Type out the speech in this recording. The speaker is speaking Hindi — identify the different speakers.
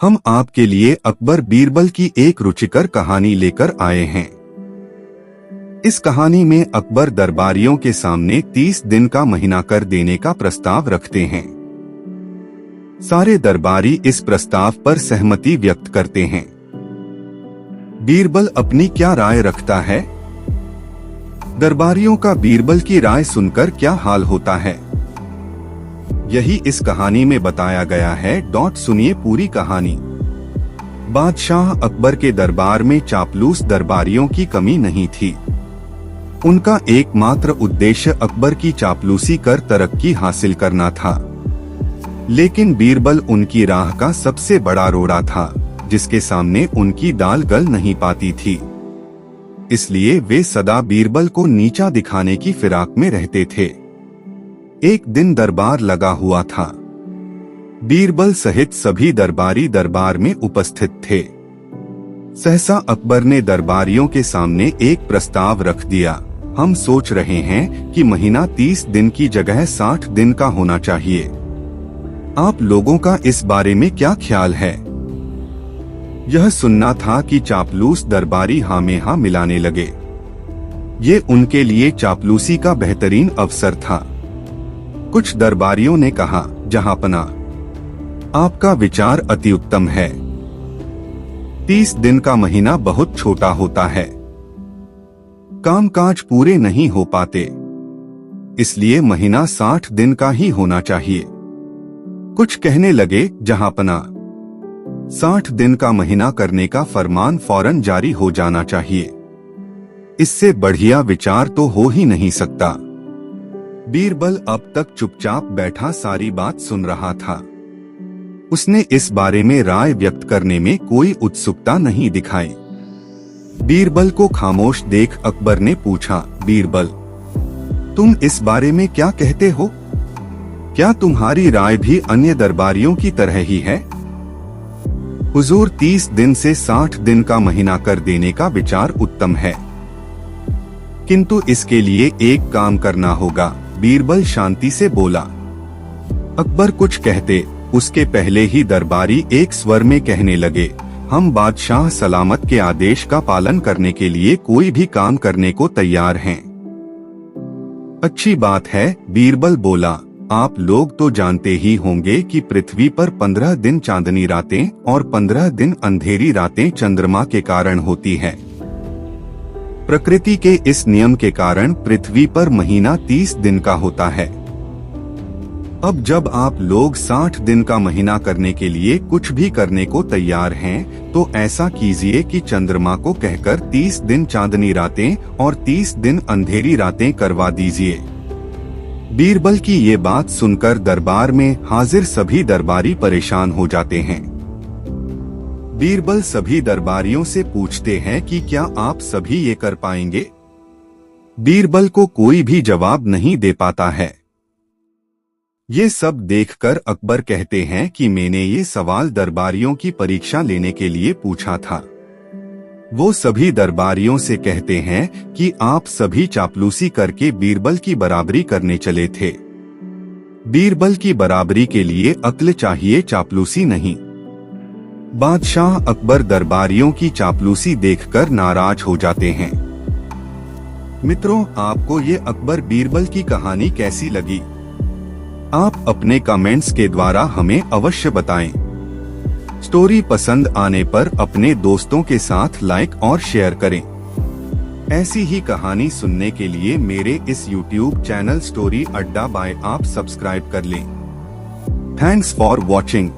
Speaker 1: हम आपके लिए अकबर बीरबल की एक रुचिकर कहानी लेकर आए हैं। इस कहानी में अकबर दरबारियों के सामने 30 दिन का महीना कर देने का प्रस्ताव रखते हैं। सारे दरबारी इस प्रस्ताव पर सहमति व्यक्त करते हैं। बीरबल अपनी क्या राय रखता है? दरबारियों का बीरबल की राय सुनकर क्या हाल होता है, यही इस कहानी में बताया गया है। सुनिए पूरी कहानी। बादशाह अकबर के दरबार में चापलूस दरबारियों की कमी नहीं थी। उनका एकमात्र उद्देश्य अकबर की चापलूसी कर तरक्की हासिल करना था। लेकिन बीरबल उनकी राह का सबसे बड़ा रोड़ा था, जिसके सामने उनकी दाल गल नहीं पाती थी। इसलिए वे सदा बीरबल को नीचा दिखाने की फिराक में रहते थे। एक दिन दरबार लगा हुआ था। बीरबल सहित सभी दरबारी दरबार में उपस्थित थे। सहसा अकबर ने दरबारियों के सामने एक प्रस्ताव रख दिया। हम सोच रहे हैं कि महीना 30 दिन की जगह 60 दिन का होना चाहिए। आप लोगों का इस बारे में क्या ख्याल है? यह सुनना था कि चापलूस दरबारी हाँ में हाँ मिलाने लगे। ये उनके लिए चापलूसी का बेहतरीन अवसर था। कुछ दरबारियों ने कहा, जहांपना, आपका विचार अति उत्तम है। 30 दिन का महीना बहुत छोटा होता है, कामकाज पूरे नहीं हो पाते, इसलिए महीना 60 दिन का ही होना चाहिए। कुछ कहने लगे, जहांपना, 60 दिन का महीना करने का फरमान फौरन जारी हो जाना चाहिए। इससे बढ़िया विचार तो हो ही नहीं सकता। बीरबल अब तक चुपचाप बैठा सारी बात सुन रहा था। उसने इस बारे में राय व्यक्त करने में कोई उत्सुकता नहीं दिखाई। बीरबल को खामोश देख अकबर ने पूछा, बीरबल, तुम इस बारे में क्या कहते हो? क्या तुम्हारी राय भी अन्य दरबारियों की तरह ही है? हुजूर, 30 दिन से 60 दिन का महीना कर देने का विचार उत्तम है, किंतु इसके लिए एक काम करना होगा। बीरबल शांति से बोला। अकबर कुछ कहते, उसके पहले ही दरबारी एक स्वर में कहने लगे, हम बादशाह सलामत के आदेश का पालन करने के लिए कोई भी काम करने को तैयार हैं। अच्छी बात है, बीरबल बोला। आप लोग तो जानते ही होंगे कि पृथ्वी पर 15 दिन चांदनी रातें और 15 दिन अंधेरी रातें चंद्रमा के कारण होती है। प्रकृति के इस नियम के कारण पृथ्वी पर महीना 30 दिन का होता है। अब जब आप लोग 60 दिन का महीना करने के लिए कुछ भी करने को तैयार हैं, तो ऐसा कीजिए कि चंद्रमा को कहकर 30 दिन चांदनी रातें और 30 दिन अंधेरी रातें करवा दीजिए। बीरबल की ये बात सुनकर दरबार में हाजिर सभी दरबारी परेशान हो जाते हैं। बीरबल सभी दरबारियों से पूछते हैं कि क्या आप सभी ये कर पाएंगे? बीरबल को कोई भी जवाब नहीं दे पाता है। ये सब देखकर अकबर कहते हैं कि मैंने ये सवाल दरबारियों की परीक्षा लेने के लिए पूछा था। वो सभी दरबारियों से कहते हैं कि आप सभी चापलूसी करके बीरबल की बराबरी करने चले थे। बीरबल की बराबरी के लिए अक्ल चाहिए, चापलूसी नहीं। बादशाह अकबर दरबारियों की चापलूसी देखकर नाराज हो जाते हैं। मित्रों, आपको ये अकबर बीरबल की कहानी कैसी लगी? आप अपने कमेंट्स के द्वारा हमें अवश्य बताएं। स्टोरी पसंद आने पर अपने दोस्तों के साथ लाइक और शेयर करें। ऐसी ही कहानी सुनने के लिए मेरे इस YouTube चैनल स्टोरी अड्डा बाय आप सब्सक्राइब कर लें। Thanks for watching.